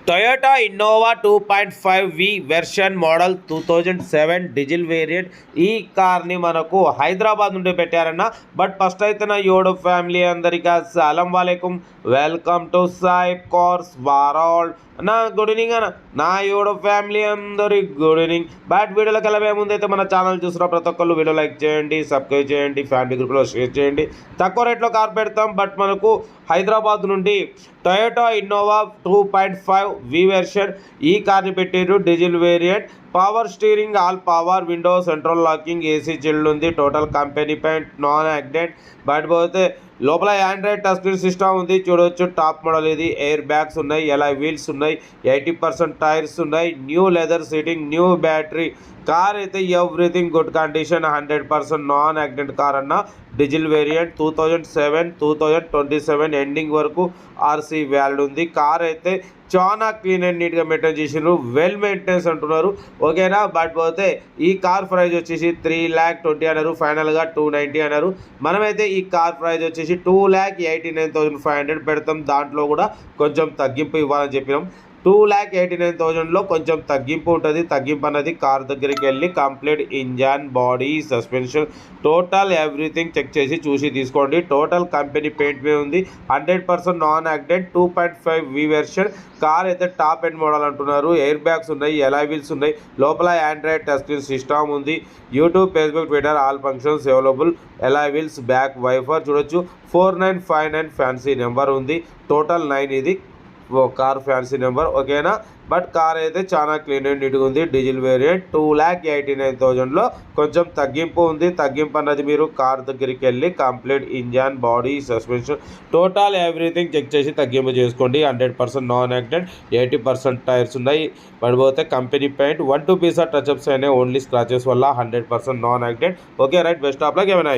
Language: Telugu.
Toyota Innova 2.5V version model 2007 diesel variant. ఈ కార్ని మనకు హైదరాబాద్ నుండి పెట్టారన్న. బట్ ఫస్ట్ అయితే నా యోడో ఫ్యామిలీ అందరికీ అస్సలం వాలేకుమ్, welcome to Sai cars world అన్న. గుడ్ ఈవినింగ్ అన్న, నా యోడో ఫ్యామిలీ అందరి గుడ్ ఈవినింగ్. బట్ వీడియోలోకి వెళ్ళే ముందైతే మన ఛానల్ చూసిన ప్రతి ఒక్కళ్ళు వీడియో లైక్ చేయండి, సబ్స్క్రైబ్ చేయండి, ఫ్యామిలీ గ్రూప్లో షేర్ చేయండి. తక్కువ రేట్లో కార్ పెడతాం. బట్ మనకు హైదరాబాద్ నుండి టొయోటా ఇన్నోవా 2.5V వెర్షన్ ఈ కార్ని పెట్టారు. Diesel variant, power steering, all power, window, central locking, AC chilled ఉంది. Total company paint, non accident. But పోతే లోపల ఆండ్రాయిడ్ టచ్ స్క్రీన్ సిస్టమ్ ఉంది, చూడవచ్చు. టాప్ మోడల్ ఇది. ఎయిర్ బ్యాగ్స్ ఉన్నాయి, ఎలా వీల్స్ ఉన్నాయి, 80% టైర్స్ ఉన్నాయి, new leather seating, new battery. Car అయితే everything good condition, 100% non accident car అన్న. డీజిల్ వేరియంట్ 2007 2027 ఎండింగ్ వరకు ఆర్సీ వ్యాలిడ్ ఉంది. కార్ అయితే చాలా క్లీన్ అండ్ నీట్గా మెయింటైన్ చేసినారు, వెల్ మెయింటెనెన్స్ అంటున్నారు. ఓకేనా. బట్ పోతే ఈ కార్ ప్రైజ్ వచ్చేసి 3,20,000 అన్నారు, ఫైనల్గా 290 అన్నారు. మనమైతే ఈ కార్ ప్రైజ్ వచ్చేసి 2,89,500 పెడతాం. దాంట్లో కూడా కొంచెం తగ్గింపు ఇవ్వాలని చెప్పినాం. 2,89,000లో కొంచెం తగ్గింపు ఉంటుంది. తగ్గింపు అన్నది కార్ దగ్గరికి వెళ్ళి complete engine, body, suspension, total everything check చేసి చూసి తీసుకోండి. టోటల్ కంపెనీ పెయింట్ మీద ఉంది, 100% non accident, 2.5V version. Car అయితే టాప్ ఎండ్ మోడల్ అంటున్నారు. ఎయిర్ బ్యాగ్స్ ఉన్నాయి, ఎలాయ్ వీల్స్ ఉన్నాయి, లోపల ఆండ్రాయిడ్ టచ్ స్క్రీన్ సిస్టమ్ ఉంది. YouTube, Facebook, Twitter all functions available. Alloy wheels, back wiper చూడొచ్చు. 4959 ఫ్యాన్సీ నెంబర్ ఉంది. టోటల్ 9 ఇది కార్ ఫ్యాన్సీ నెంబర్. ఓకేనా. బట్ కార్ అయితే చాలా క్లీన్ అండ్ నీట్గా ఉంది. డీజిల్ వేరియంట్ 2,89,000లో కొంచెం తగ్గింపు ఉంది. తగ్గింపు అన్నది మీరు కార్ దగ్గరికి వెళ్ళి complete engine, body, suspension, total everything check చేసి తగ్గింపు చేసుకోండి. 100% నాన్ యాక్సిడెంట్, 80% టైర్స్ ఉన్నాయి. పడిపోతే కంపెనీ పెయింట్, 1-2 పీసా టచ్అప్స్ అయినాయి, ఓన్లీ స్క్రాచెస్ వల్ల. 100% non accident. Okay right, best of luck, ఏమైనా